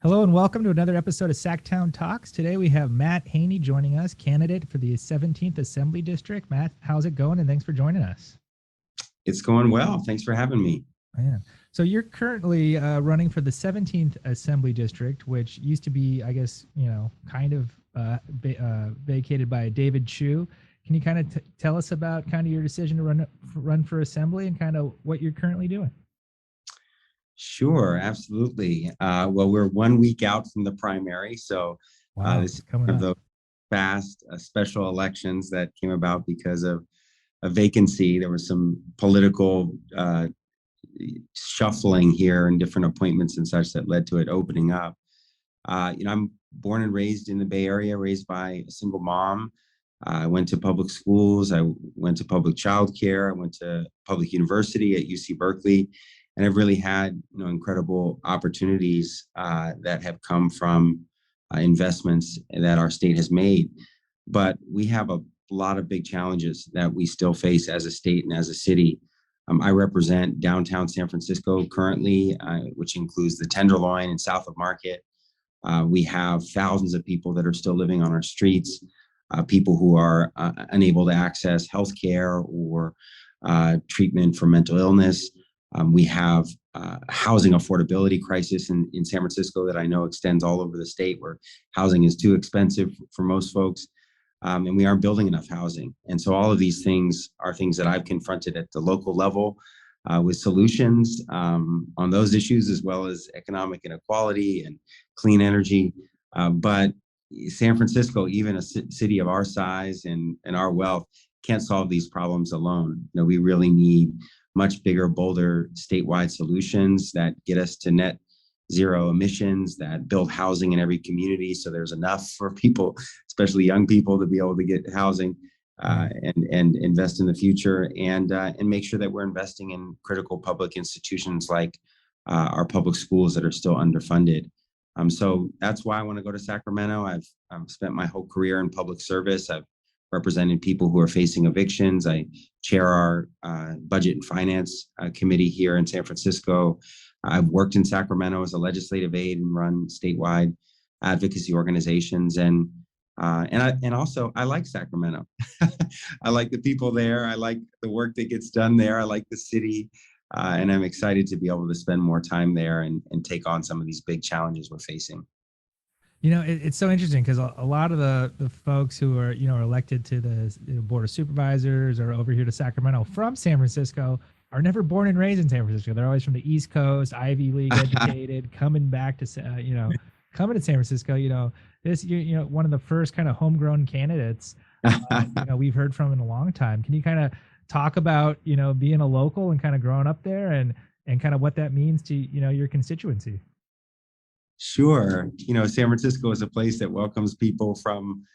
Hello and welcome to another episode of Sacktown Talks. Today we have Matt Haney joining us, candidate for the 17th Assembly District. Matt, how's it going? And thanks for joining us. It's going well. Thanks for having me. Man. So you're currently running for the 17th Assembly District, which used to be, I guess, kind of vacated by David Chu. Can you kind of tell us about kind of your decision to run for Assembly and kind of what you're currently doing? Sure, absolutely. Well, we're 1 week out from the primary, so Wow, this is coming one of up. those fast special elections that came about because of a vacancy. There was some political shuffling here and different appointments and such that led to it opening up. I'm born and raised in the Bay Area, raised by a single mom. I went to public schools. I went to public childcare. I went to public university at UC Berkeley, and I've really had incredible opportunities that have come from investments that our state has made. But we have a lot of big challenges that we still face as a state and as a city. I represent downtown San Francisco currently, which includes the Tenderloin and South of Market. We have thousands of people that are still living on our streets, people who are unable to access healthcare or treatment for mental illness. We have a housing affordability crisis in San Francisco that I know extends all over the state, where housing is too expensive for most folks, and we aren't building enough housing. And so all of these things are things that I've confronted at the local level with solutions on those issues, as well as economic inequality and clean energy. But San Francisco, even a city of our size and our wealth, can't solve these problems alone. We really need much bigger, bolder statewide solutions that get us to net zero emissions, that build housing in every community so there's enough for people, especially young people, to be able to get housing and invest in the future, and make sure that we're investing in critical public institutions like our public schools that are still underfunded. So that's why I want to go to Sacramento. I've spent my whole career in public service. I've represented people who are facing evictions. I chair our budget and finance committee here in San Francisco. I've worked in Sacramento as a legislative aide and run statewide advocacy organizations. And also I like Sacramento. I like the people there. I like the work that gets done there. I like the city. And I'm excited to be able to spend more time there and take on some of these big challenges we're facing. It's so interesting because a lot of the folks who are, are elected to the Board of Supervisors or over here to Sacramento from San Francisco are never born and raised in San Francisco. They're always from the East Coast, Ivy League educated, coming back to, coming to San Francisco. This, one of the first kind of homegrown candidates, we've heard from in a long time. Can you kind of talk about, being a local and kind of growing up there and kind of what that means to, your constituency? Sure. San Francisco is a place that welcomes people from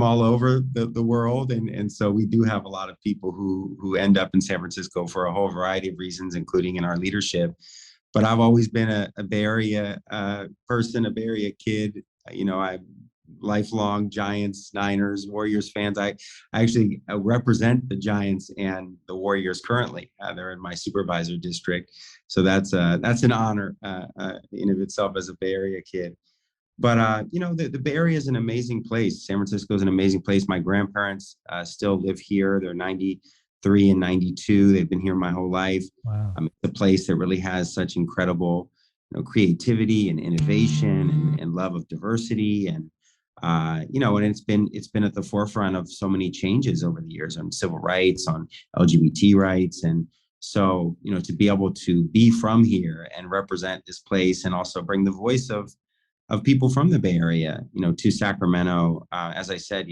all over the world. And so we do have a lot of people who end up in San Francisco for a whole variety of reasons, including in our leadership. But I've always been a Bay Area person, a Bay Area kid. I'm lifelong Giants, Niners, Warriors fans. I actually represent the Giants and the Warriors currently. They're in my supervisor district. So that's an honor in of itself as a Bay Area kid. But the Bay Area is an amazing place. San Francisco is an amazing place. My grandparents still live here. They're 93 and 92. They've been here my whole life. Wow. It's a place that really has such incredible, creativity and innovation and love of diversity, and and it's been at the forefront of so many changes over the years on civil rights, on LGBT rights. And so, to be able to be from here and represent this place and also bring the voice of people from the Bay Area, to Sacramento. As I said,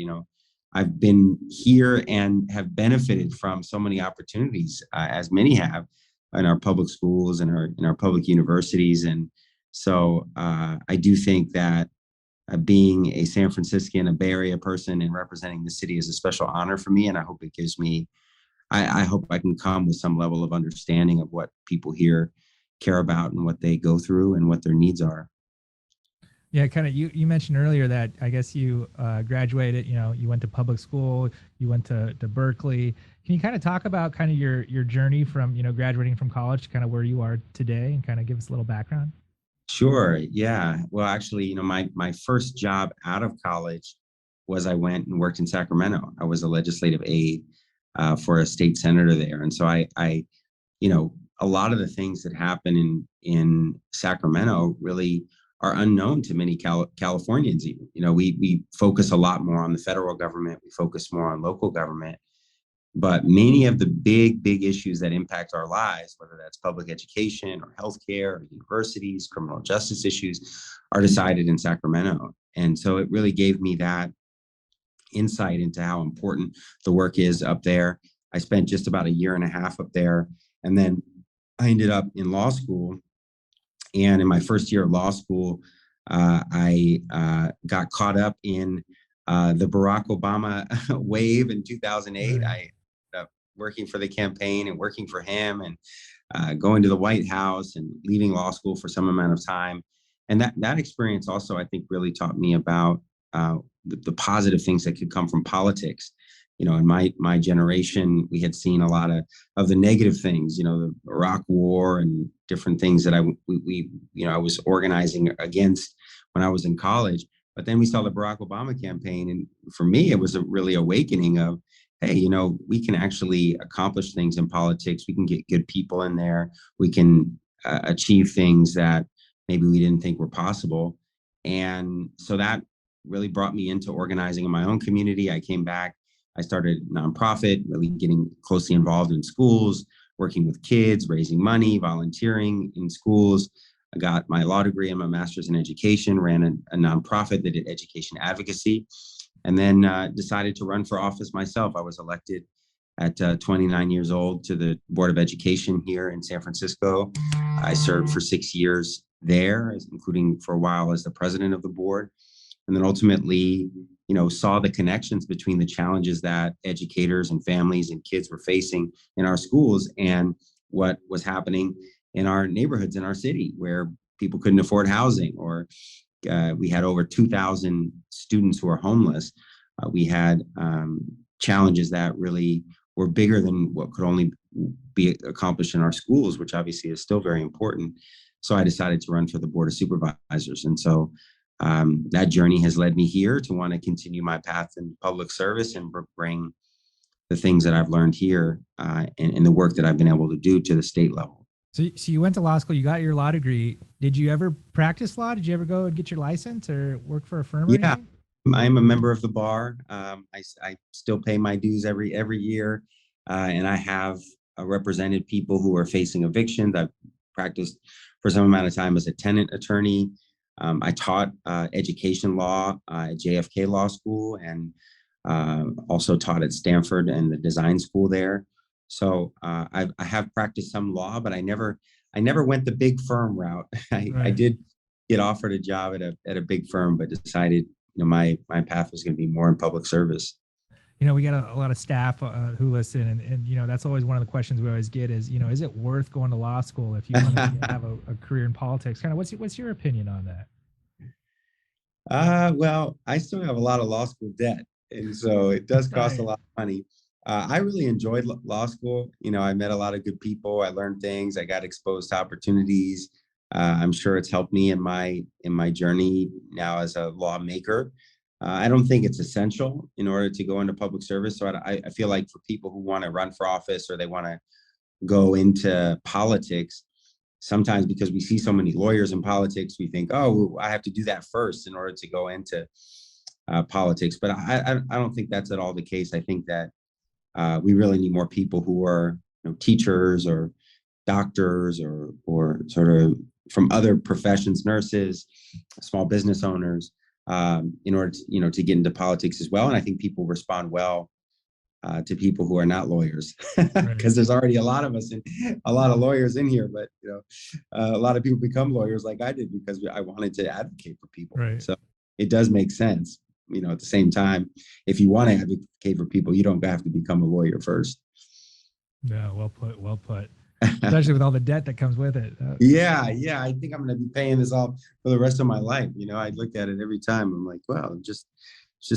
I've been here and have benefited from so many opportunities, as many have, in our public schools and in our public universities. And so I do think that being a San Franciscan, a Bay Area person, and representing the city is a special honor for me. And I hope it gives me, I hope I can come with some level of understanding of what people here care about and what they go through and what their needs are. Yeah, kind of. You mentioned earlier that I guess you graduated. You went to public school. You went to Berkeley. Can you kind of talk about kind of your journey from graduating from college to kind of where you are today, and kind of give us a little background? Sure. Yeah. Well, actually, my first job out of college was I went and worked in Sacramento. I was a legislative aide for a state senator there, and so you know, a lot of the things that happen in Sacramento really are unknown to many Californians. Even, we focus a lot more on the federal government. We focus more on local government, but many of the big issues that impact our lives, whether that's public education or healthcare or universities, criminal justice issues, are decided in Sacramento. And so it really gave me that insight into how important the work is up there. I spent just about a year and a half up there. And then I ended up in law school. And in my first year of law school, I got caught up in the Barack Obama wave in 2008. Right. I ended up working for the campaign and working for him, and going to the White House and leaving law school for some amount of time. And that experience also, I think, really taught me about the positive things that could come from politics. In my generation, we had seen a lot of the negative things, the Iraq War and different things that I was organizing against when I was in college. But then we saw the Barack Obama campaign, and for me, it was a really awakening of, hey, we can actually accomplish things in politics. We can get good people in there. We can achieve things that maybe we didn't think were possible. And so that really brought me into organizing in my own community. I came back. I started a nonprofit, really getting closely involved in schools, working with kids, raising money, volunteering in schools. I got my law degree and my master's in education, ran a nonprofit that did education advocacy, and then decided to run for office myself. I was elected at 29 years old to the Board of Education here in San Francisco. I served for 6 years there, including for a while as the president of the board, and then ultimately, saw the connections between the challenges that educators and families and kids were facing in our schools and what was happening in our neighborhoods in our city, where people couldn't afford housing, or we had over 2,000 students who are homeless. We had challenges that really were bigger than what could only be accomplished in our schools, which obviously is still very important. So I decided to run for the Board of Supervisors. And so that journey has led me here to want to continue my path in public service and bring the things that I've learned here and the work that I've been able to do to the state level. So you went to law school, you got your law degree. Did you ever practice law? Did you ever go and get your license or work for a firm or Yeah, anything? I'm a member of the bar. I still pay my dues every year, and I have represented people who are facing evictions. I've practiced for some amount of time as a tenant attorney. I taught education law at JFK Law School, and also taught at Stanford and the design school there. So I have practiced some law, but I never went the big firm route. I Right. did get offered a job at a big firm, but decided my path was going to be more in public service. We got a lot of staff who listen, and that's always one of the questions we always get is, is it worth going to law school if you want to have a career in politics? Kind of what's your opinion on that? Well, I still have a lot of law school debt, and so it does cost a Right. lot of money. I really enjoyed law school. I met a lot of good people. I learned things. I got exposed to opportunities. I'm sure it's helped me in my journey now as a lawmaker. I don't think it's essential in order to go into public service. So I feel like for people who want to run for office or they want to go into politics, sometimes because we see so many lawyers in politics, we think, oh, I have to do that first in order to go into politics. But I don't think that's at all the case. I think that we really need more people who are teachers or doctors or sort of from other professions, nurses, small business owners, in order to get into politics as well. And I think people respond well to people who are not lawyers, Right. because there's already a lot of us and a lot of lawyers in here. But a lot of people become lawyers like I did because I wanted to advocate for people. Right. So it does make sense. At the same time, if you want to advocate for people, you don't have to become a lawyer first. Yeah. Well put. Well put. Especially with all the debt that comes with it. Yeah. I think I'm going to be paying this off for the rest of my life. I look at it every time. I'm like, well, just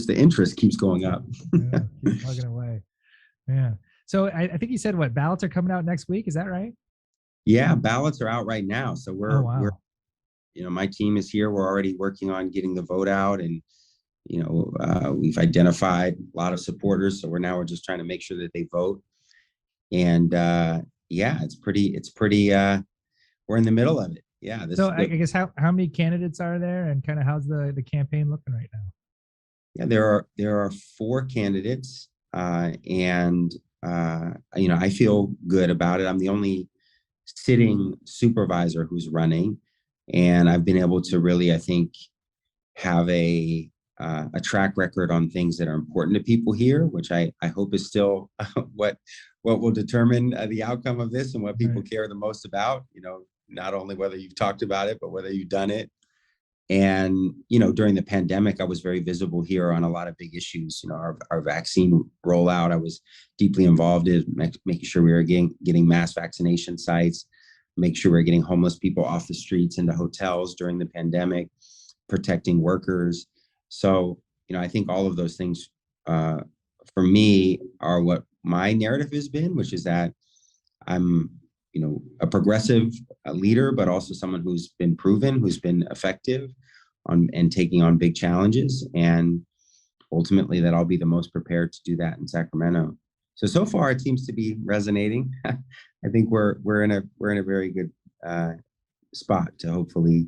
the interest keeps going up. Yeah. Keep plugging away. Yeah. So I think you said what ballots are coming out next week. Is that right? Yeah, ballots are out right now. So Oh we're wow. my team is here. We're already working on getting the vote out, and we've identified a lot of supporters. So we're just trying to make sure that they vote. And yeah, it's pretty. We're in the middle of it. Yeah. So I guess how many candidates are there, and kind of how's the campaign looking right now? Yeah, there are 4 candidates, and I feel good about it. I'm the only sitting supervisor who's running, and I've been able to really, I think, have a track record on things that are important to people here, which I hope is still what will determine the outcome of this and what people care the most about. Not only whether you've talked about it, but whether you've done it. And, during the pandemic, I was very visible here on a lot of big issues. Our vaccine rollout, I was deeply involved in making sure we were getting mass vaccination sites, make sure we we're getting homeless people off the streets into hotels during the pandemic, protecting workers. So, I think all of those things for me are what my narrative has been, which is that I'm a progressive leader, but also someone who's been proven, who's been effective and taking on big challenges. And ultimately that I'll be the most prepared to do that in Sacramento. So far it seems to be resonating. I think we're in a very good spot to hopefully,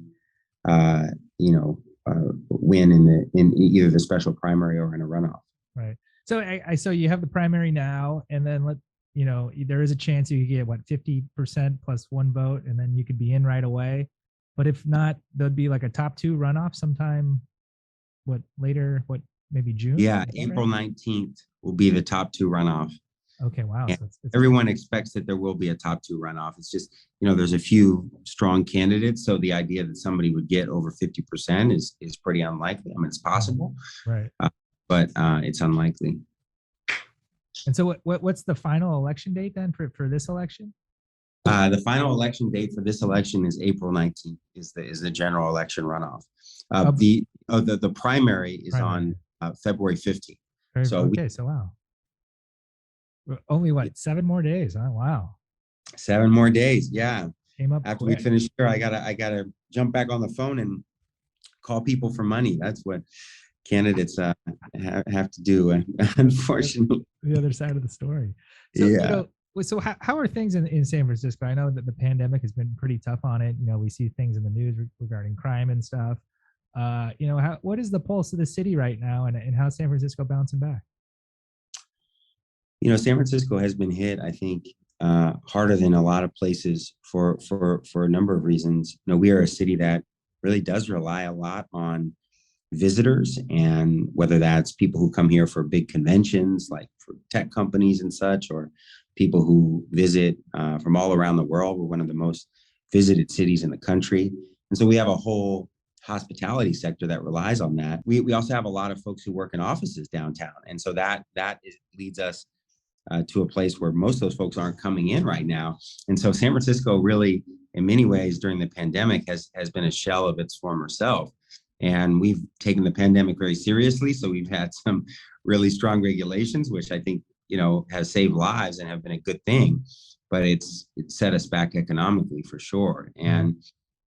win in either the special primary or in a runoff. Right. So so you have the primary now, and then there is a chance you could get 50% plus 1 vote, and then you could be in right away. But if not, there'd be like a top 2 runoff sometime. Later? Maybe June? Yeah, April 19th will be the top 2 runoff. Okay, wow. So it's everyone expects that there will be a top 2 runoff. It's just, there's a few strong candidates. So the idea that somebody would get over 50% is pretty unlikely. I mean, it's possible, right? But it's unlikely. And so what's the final election date then for this election? The final election date for this election is April 19th is the general election runoff. The primary is on February 15th. So wow. Only 7 more days? Oh, wow. 7 more days. Yeah. Came up after quick. We finish here. I gotta jump back on the phone and call people for money. That's what candidates have to do, unfortunately. The other side of the story. So, yeah. So how are things in San Francisco? I know that the pandemic has been pretty tough on it. We see things in the news regarding crime and stuff. What is the pulse of the city right now, and how's San Francisco bouncing back? San Francisco has been hit, I think, harder than a lot of places for a number of reasons. We are a city that really does rely a lot on visitors, and whether that's people who come here for big conventions like for tech companies and such, or people who visit from all around the world. We're one of the most visited cities in the country. And so we have a whole hospitality sector that relies on that. We also have a lot of folks who work in offices downtown. And so that leads us to a place where most of those folks aren't coming in right now. And so San Francisco really, in many ways during the pandemic, has been a shell of its former self. And we've taken the pandemic very seriously. So we've had some really strong regulations, which I think, has saved lives and have been a good thing, but it's set us back economically for sure. And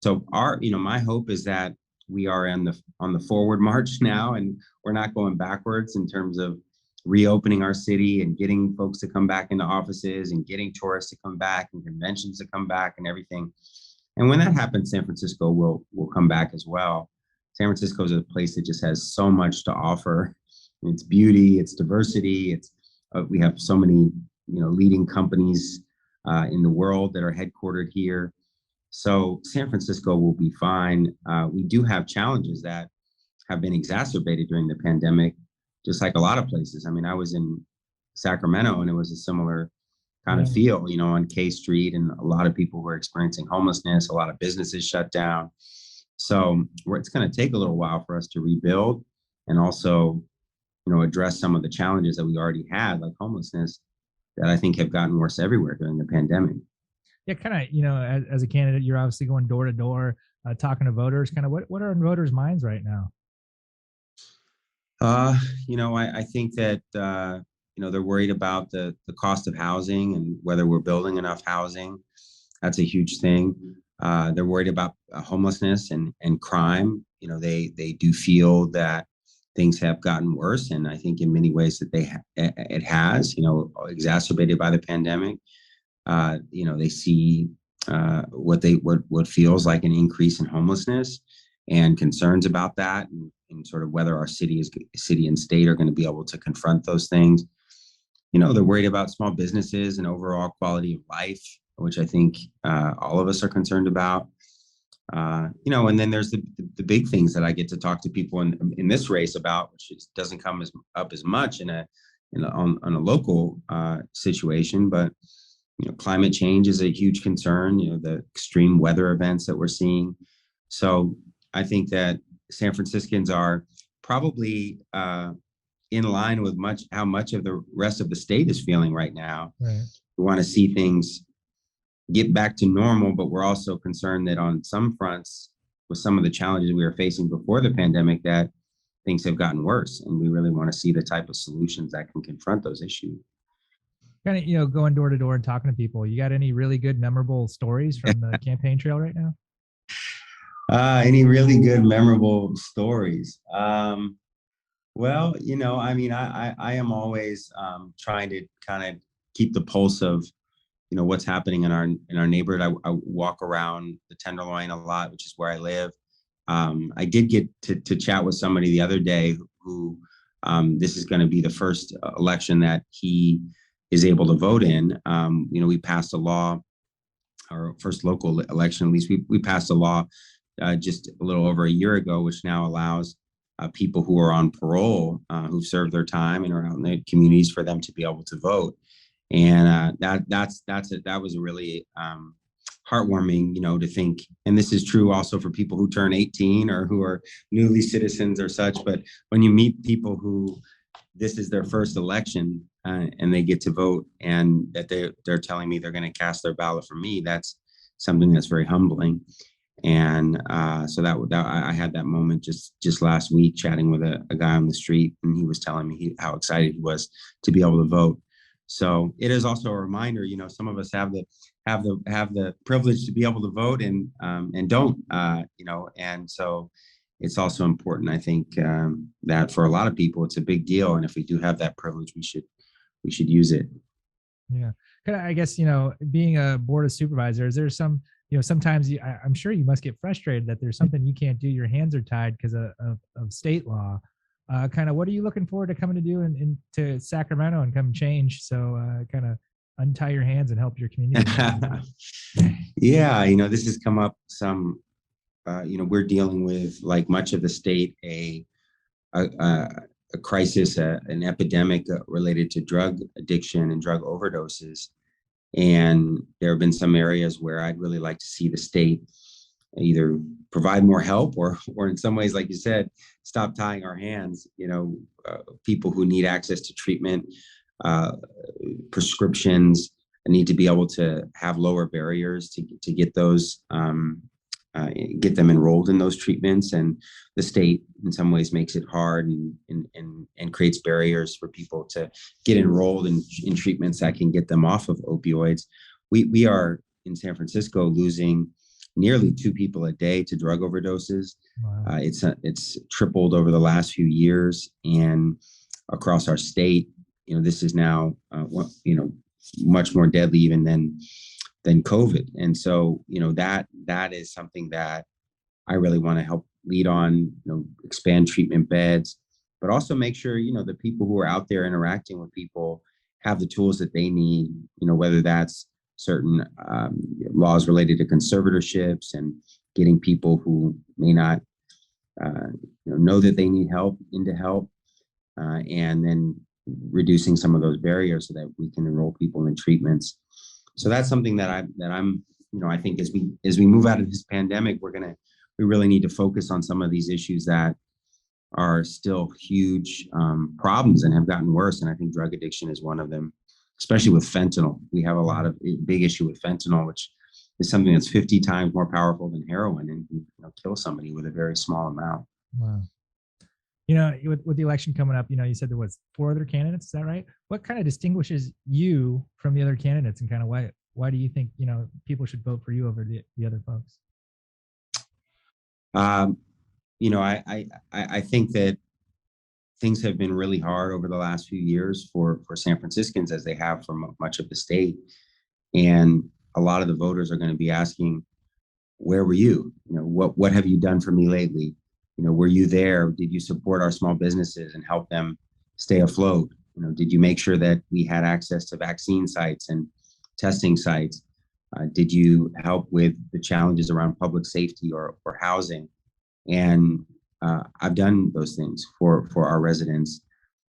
so my hope is that we are on the forward march now, and we're not going backwards in terms of reopening our city and getting folks to come back into offices and getting tourists to come back and conventions to come back and everything. And when that happens, San Francisco will come back as well. San Francisco is a place that just has so much to offer. Its beauty, its diversity, we have so many leading companies in the world that are headquartered here. So San Francisco will be fine. We do have challenges that have been exacerbated during the pandemic, just like a lot of places. I mean, I was in Sacramento and it was a similar kind of feel, on K Street, and a lot of people were experiencing homelessness, a lot of businesses shut down. So it's going to take a little while for us to rebuild and also, address some of the challenges that we already had, like homelessness, that I think have gotten worse everywhere during the pandemic. Yeah, kind of, as a candidate, you're obviously going door to door, talking to voters. Kind of what are in voters' minds right now? I think that, they're worried about the cost of housing and whether we're building enough housing. That's a huge thing. They're worried about homelessness and crime. They do feel that things have gotten worse, and I think in many ways that it has. Exacerbated by the pandemic. They see what feels like an increase in homelessness and concerns about that, and sort of whether our city and state are going to be able to confront those things. They're worried about small businesses and overall quality of life, which I think all of us are concerned about. And then there's the big things that I get to talk to people in this race about, which doesn't come up as much on a local situation, but climate change is a huge concern. The extreme weather events that we're seeing. So I think that San Franciscans are probably in line with how much of the rest of the state is feeling right now. Right. We want to see things get back to normal, but we're also concerned that on some fronts, with some of the challenges we were facing before the pandemic, that things have gotten worse, and we really want to see the type of solutions that can confront those issues. Kind of, going door to door and talking to people. You got any really good, memorable stories from the campaign trail right now? Any really good, memorable stories? Well, I am always trying to kind of keep the pulse of what's happening in our neighborhood. I walk around the Tenderloin a lot, which is where I live. I did get to chat with somebody the other day who this is going to be the first election that he is able to vote in. We passed a law, our first local election, at least we passed a law just a little over a year ago, which now allows people who are on parole, who've served their time and are out in the communities, for them to be able to vote. And that was a really heartwarming, to think. And this is true also for people who turn 18 or who are newly citizens or such. But when you meet people who this is their first election and they get to vote, and that they're telling me they're going to cast their ballot for me, that's something that's very humbling. And so that I had that moment just last week, chatting with a guy on the street, and he was telling me how excited he was to be able to vote. So it is also a reminder, some of us have the privilege to be able to vote and don't, and so it's also important, I think, that for a lot of people, it's a big deal. And if we do have that privilege, we should use it. Yeah. I guess, being a board of supervisor, is there some, sometimes I'm sure you must get frustrated that there's something you can't do. Your hands are tied because of state law. What are you looking forward to coming to do to Sacramento and come change? So kind of untie your hands and help your community. Yeah, this has come up some. We're dealing with, like much of the state, a crisis, an epidemic related to drug addiction and drug overdoses. And there have been some areas where I'd really like to see the state either provide more help or in some ways, like you said, stop tying our hands. People who need access to treatment, prescriptions, need to be able to have lower barriers to get those, get them enrolled in those treatments. And the state in some ways makes it hard and creates barriers for people to get enrolled in treatments that can get them off of opioids. We are in San Francisco losing nearly 2 people a day to drug overdoses. Wow. It's tripled over the last few years, and across our state, this is now much more deadly even than COVID. And so, that is something that I really want to help lead on, expand treatment beds, but also make sure, the people who are out there interacting with people have the tools that they need, whether that's certain laws related to conservatorships and getting people who may not know that they need help into help, and then reducing some of those barriers so that we can enroll people in treatments. So that's something that I'm I think as we move out of this pandemic, we really need to focus on some of these issues that are still huge problems and have gotten worse. And I think drug addiction is one of them, especially with fentanyl. We have a big issue with fentanyl, which is something that's 50 times more powerful than heroin and can kill somebody with a very small amount. Wow. With the election coming up, you said there was 4 other candidates. Is that right? What kind of distinguishes you from the other candidates, and kind of why do you think, people should vote for you over the other folks? Um, I think that things have been really hard over the last few years for San Franciscans, as they have for much of the state. And a lot of the voters are going to be asking, where were you? What have you done for me lately? Were you there? Did you support our small businesses and help them stay afloat? Did you make sure that we had access to vaccine sites and testing sites? Did you help with the challenges around public safety or housing? And I've done those things for our residents,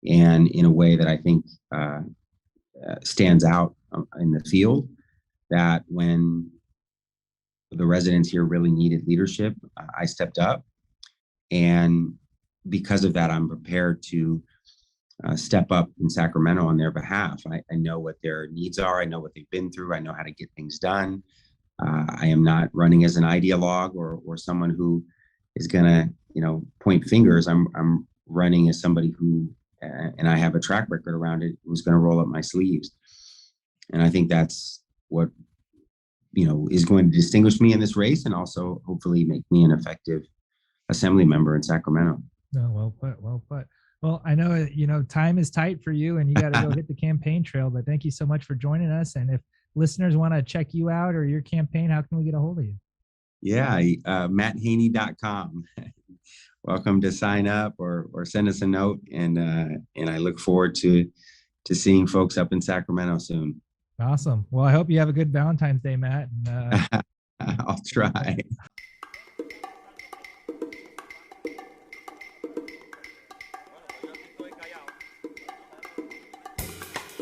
and in a way that I think stands out in the field, that when the residents here really needed leadership, I stepped up. And because of that, I'm prepared to step up in Sacramento on their behalf. I know what their needs are. I know what they've been through. I know how to get things done. I am not running as an ideologue or someone who is going to, point fingers. I'm running as somebody who, and I have a track record around it, who's going to roll up my sleeves. And I think that's what, is going to distinguish me in this race, and also hopefully make me an effective assembly member in Sacramento. No, well put, well put. Well, I know, time is tight for you and you got to go hit the campaign trail, but thank you so much for joining us. And if listeners want to check you out or your campaign, how can we get a hold of you? Yeah, matthaney.com. Welcome to sign up or send us a note. And I look forward to seeing folks up in Sacramento soon. Awesome. Well, I hope you have a good Valentine's Day, Matt. And, I'll try.